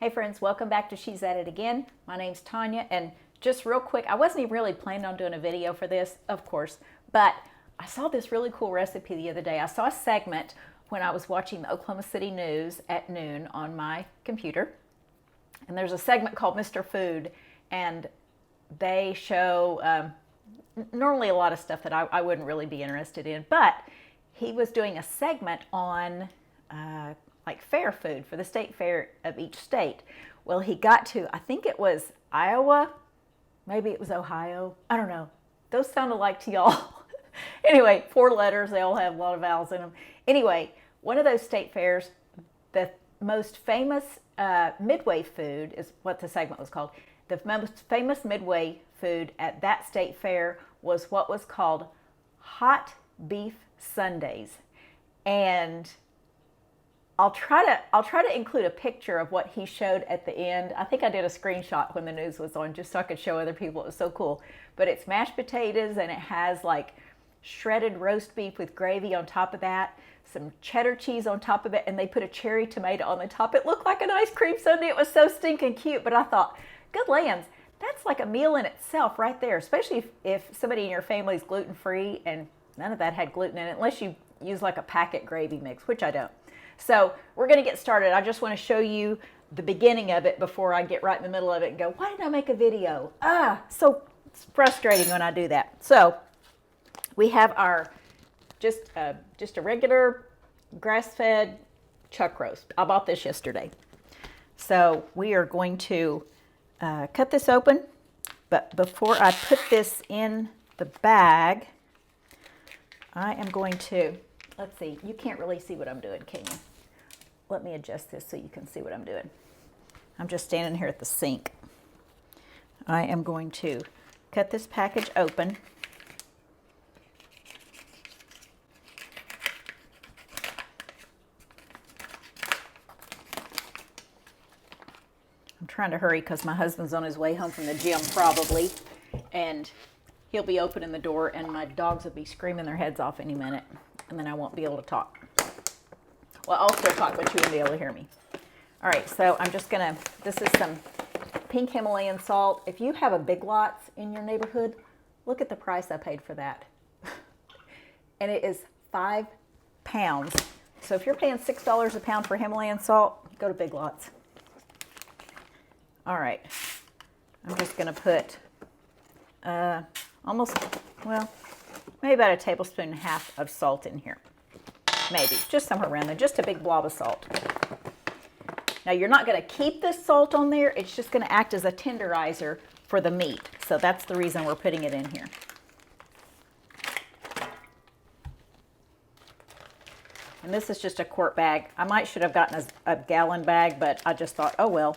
Hey friends, welcome back to She's At It Again. My name's Tanya, and just real quick, I wasn't even really planning on doing a video for this, of course, but I saw this really cool recipe the other day. I saw a segment when I was watching the Oklahoma City news at noon on my computer, and there's a segment called Mr. Food, and they show normally a lot of stuff that I wouldn't really be interested in, but he was doing a segment on like fair food for the state fair of each state. Well, he got to, I think it was Iowa, maybe it was Ohio, I don't know. Those sound alike to y'all. Anyway, 4 letters, they all have a lot of vowels in them. Anyway, one of those state fairs, the most famous midway food is what the segment was called. The most famous midway food at that state fair was what was called hot beef sundaes. And I'll try to include a picture of what he showed at the end. I think I did a screenshot when the news was on just so I could show other people. It was so cool. But it's mashed potatoes and it has like shredded roast beef with gravy on top of that, some cheddar cheese on top of it, and they put a cherry tomato on the top. It looked like an ice cream sundae. It was so stinking cute, but I thought, good lands, that's like a meal in itself right there, especially if somebody in your family is gluten-free, and none of that had gluten in it, unless you use like a packet gravy mix, which I don't. So we're going to get started. I just want to show you the beginning of it before I get right in the middle of it and go, why didn't I make a video? So it's frustrating when I do that. So we have our just a regular grass-fed chuck roast. I bought this yesterday. So we are going to cut this open. But before I put this in the bag, I am going to, let's see, you can't really see what I'm doing, can you? Let me adjust this so you can see what I'm doing. I'm just standing here at the sink. I am going to cut this package open. I'm trying to hurry because my husband's on his way home from the gym probably, and he'll be opening the door and my dogs will be screaming their heads off any minute, and then I won't be able to talk. Well, I'll still talk, but you won't be able to hear me. All right, so I'm just gonna, this is some pink Himalayan salt. If you have a Big Lots in your neighborhood, look at the price I paid for that. And it is 5 pounds. So if you're paying $6 a pound for Himalayan salt, go to Big Lots. All right, I'm just gonna put almost, well, maybe about a tablespoon and a half of salt in here. Maybe, just somewhere around there, just a big blob of salt. Now you're not gonna keep this salt on there, it's just gonna act as a tenderizer for the meat. So that's the reason we're putting it in here. And this is just a quart bag. I should have gotten a gallon bag, but I just thought, oh well,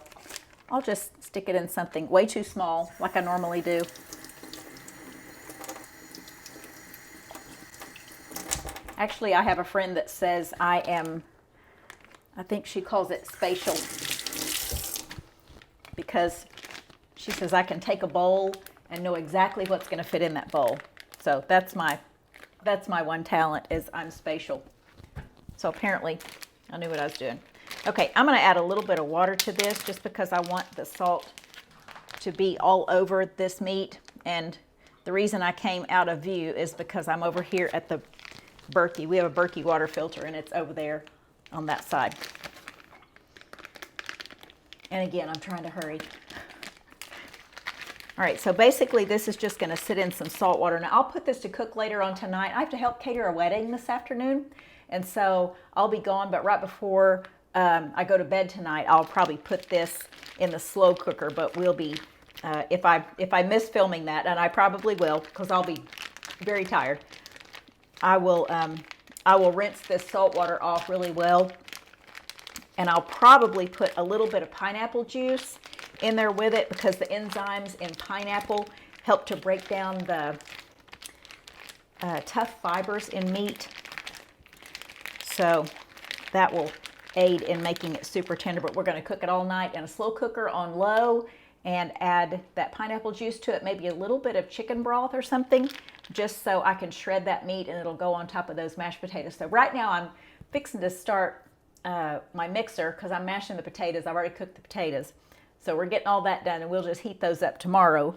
I'll just stick it in something way too small, like I normally do. Actually, I have a friend that says I think she calls it spatial, because she says I can take a bowl and know exactly what's going to fit in that bowl. So that's my one talent, is I'm spatial. So apparently I knew what I was doing. Okay, I'm going to add a little bit of water to this just because I want the salt to be all over this meat. And the reason I came out of view is because I'm over here at the Berkey. We have a Berkey water filter and it's over there on that side. And again, I'm trying to hurry. All right, so basically this is just going to sit in some salt water. Now I'll put this to cook later on tonight. I have to help cater a wedding this afternoon, and so I'll be gone, but right before I go to bed tonight, I'll probably put this in the slow cooker, but we'll be, if I miss filming that, and I probably will because I'll be very tired, I will rinse this salt water off really well, and I'll probably put a little bit of pineapple juice in there with it because the enzymes in pineapple help to break down the tough fibers in meat. So that will aid in making it super tender, but we're going to cook it all night in a slow cooker on low and add that pineapple juice to it, maybe a little bit of chicken broth or something, just so I can shred that meat and it'll go on top of those mashed potatoes. So right now I'm fixing to start my mixer because I'm mashing the potatoes. I've already cooked the potatoes. So we're getting all that done, and we'll just heat those up tomorrow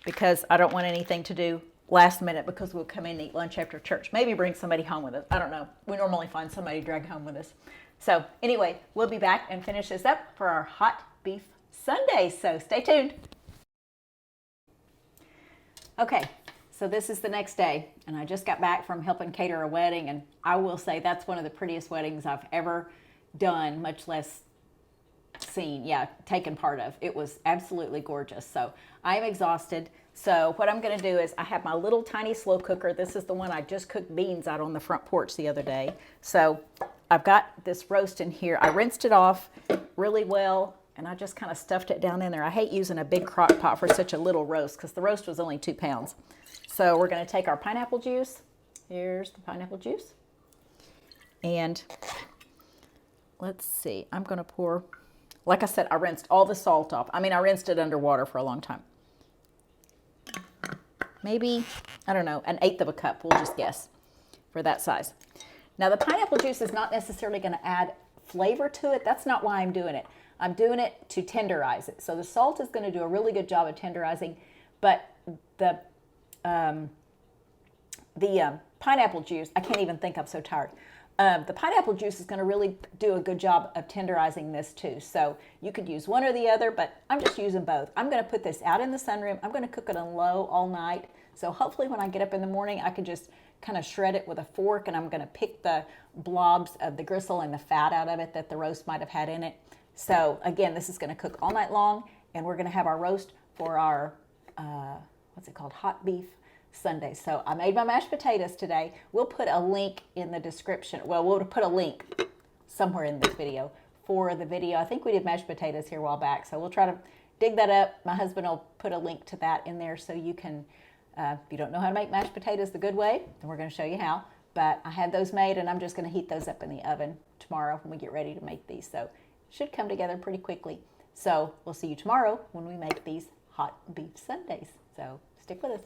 because I don't want anything to do last minute because we'll come in and eat lunch after church. Maybe bring somebody home with us. I don't know. We normally find somebody to drag home with us. So anyway, we'll be back and finish this up for our hot beef Sundaes. So stay tuned. Okay, so this is the next day, and I just got back from helping cater a wedding, and I will say that's one of the prettiest weddings I've ever done, much less seen, taken part of. It was absolutely gorgeous. So I am exhausted. So what I'm going to do is I have my little tiny slow cooker. This is the one I just cooked beans out on the front porch the other day. So I've got this roast in here. I rinsed it off really well, and I just kind of stuffed it down in there. I hate using a big crock pot for such a little roast because the roast was only 2 pounds. So we're going to take our pineapple juice. Here's the pineapple juice. And let's see, I'm going to pour, like I said, I rinsed all the salt off. I mean, I rinsed it underwater for a long time. Maybe, I don't know, 1/8 of a cup, we'll just guess, for that size. Now, the pineapple juice is not necessarily going to add flavor to it. That's not why I'm doing it. I'm doing it to tenderize it. So the salt is going to do a really good job of tenderizing, but the pineapple juice, I can't even think, I'm so tired. The pineapple juice is going to really do a good job of tenderizing this too. So you could use one or the other, but I'm just using both. I'm going to put this out in the sunroom. I'm going to cook it on low all night. So hopefully when I get up in the morning, I can just kind of shred it with a fork, and I'm going to pick the blobs of the gristle and the fat out of it that the roast might have had in it. So again, this is going to cook all night long, and we're going to have our roast for our, what's it called, hot beef Sunday. So I made my mashed potatoes today. We'll put a link in the description. Well, we'll put a link somewhere in this video for the video. I think we did mashed potatoes here a while back, so we'll try to dig that up. My husband will put a link to that in there so you can, if you don't know how to make mashed potatoes the good way, then we're going to show you how. But I had those made, and I'm just going to heat those up in the oven tomorrow when we get ready to make these. So should come together pretty quickly. So we'll see you tomorrow when we make these hot beef Sundaes. So stick with us.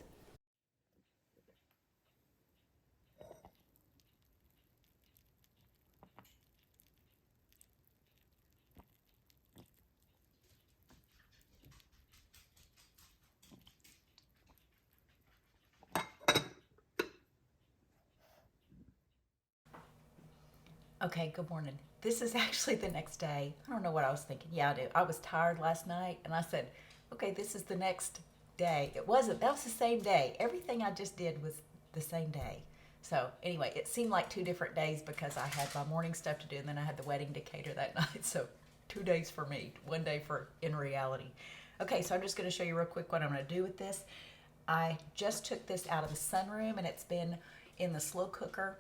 Okay, good morning. This is actually the next day. I don't know what I was thinking. Yeah, I do. I was tired last night, and I said, okay, this is the next day. It wasn't. That was the same day. Everything I just did was the same day. So anyway, it seemed like 2 different days because I had my morning stuff to do, and then I had the wedding to cater that night. So 2 days for me, 1 day for in reality. Okay, so I'm just going to show you real quick what I'm going to do with this. I just took this out of the sunroom, and it's been in the slow cooker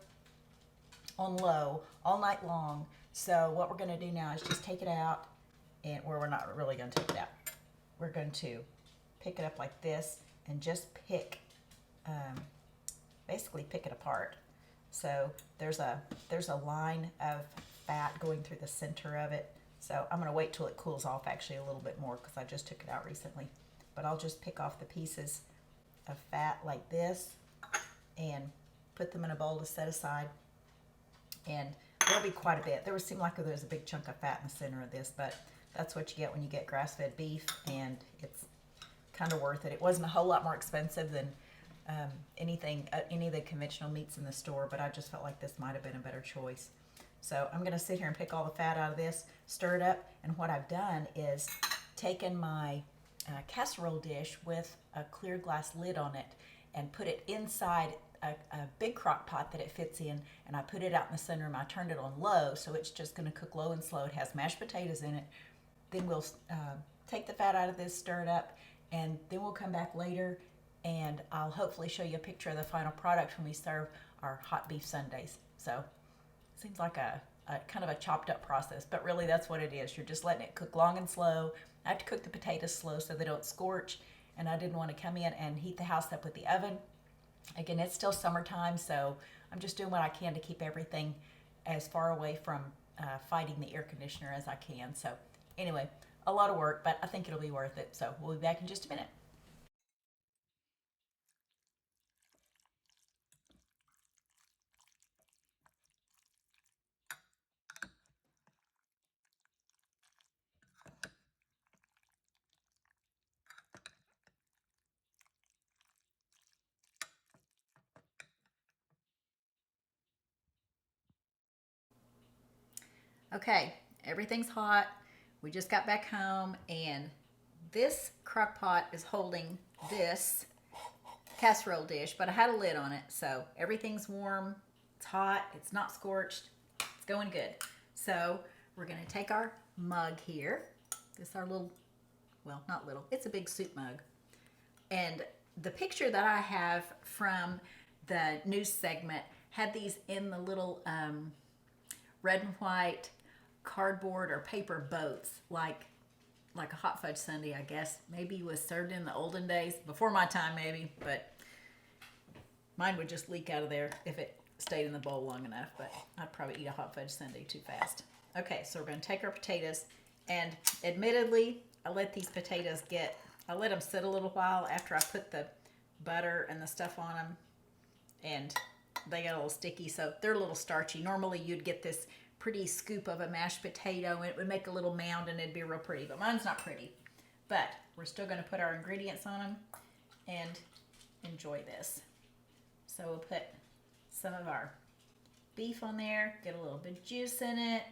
on low all night long. So what we're going to do now is just take it out, and we're not really going to take it out. We're going to pick it up like this and just pick, basically pick it apart. So there's a line of fat going through the center of it. So I'm going to wait till it cools off actually a little bit more because I just took it out recently. But I'll just pick off the pieces of fat like this and put them in a bowl to set aside. And there'll be quite a bit. There seemed like there was a big chunk of fat in the center of this, but that's what you get when you get grass-fed beef, and it's kind of worth it. It wasn't a whole lot more expensive than any of the conventional meats in the store, but I just felt like this might have been a better choice. So I'm going to sit here and pick all the fat out of this, stir it up, and what I've done is taken my casserole dish with a clear glass lid on it and put it inside a big crock pot that it fits in, and I put it out in the sunroom. I turned it on low, so it's just going to cook low and slow. It has mashed potatoes in it. Then we'll take the fat out of this, stir it up, and then we'll come back later, and I'll hopefully show you a picture of the final product when we serve our hot beef Sundaes. So it seems like a kind of a chopped up process, but really that's what it is. You're just letting it cook long and slow. I have to cook the potatoes slow so they don't scorch, and I didn't want to come in and heat the house up with the oven. Again, it's still summertime, so I'm just doing what I can to keep everything as far away from fighting the air conditioner as I can. So anyway, a lot of work, but I think it'll be worth it. So we'll be back in just a minute. Okay, everything's hot. We just got back home, and this crock pot is holding this casserole dish, but I had a lid on it, so everything's warm. It's hot. It's not scorched. It's going good. So we're going to take our mug here. This is our little, well, not little. It's a big soup mug. And the picture that I have from the news segment had these in the little red and white cardboard or paper boats, like a hot fudge sundae, I guess. Maybe was served in the olden days, before my time maybe, but mine would just leak out of there if it stayed in the bowl long enough, but I'd probably eat a hot fudge sundae too fast. Okay, so we're going to take our potatoes, and admittedly, I let these potatoes I let them sit a little while after I put the butter and the stuff on them, and they got a little sticky, so they're a little starchy. Normally you'd get this pretty scoop of a mashed potato and it would make a little mound and it'd be real pretty, but mine's not pretty. But we're still going to put our ingredients on them and enjoy this. So we'll put some of our beef on there, get a little bit of juice in it.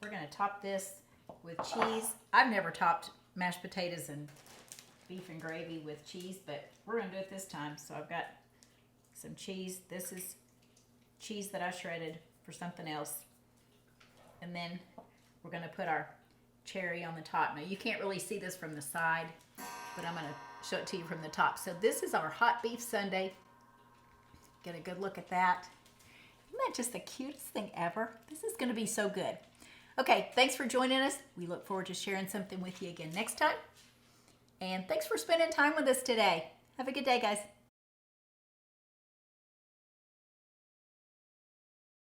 We're going to top this with cheese. I've never topped mashed potatoes and beef and gravy with cheese, but we're going to do it this time. So I've got some cheese. This is cheese that I shredded for something else. And then we're going to put our cherry on the top. Now you can't really see this from the side, but I'm going to show it to you from the top. So this is our hot beef sundae. Get a good look at that. Isn't that just the cutest thing ever? This is going to be so good. Okay, thanks for joining us. We look forward to sharing something with you again next time. And thanks for spending time with us today. Have a good day, guys.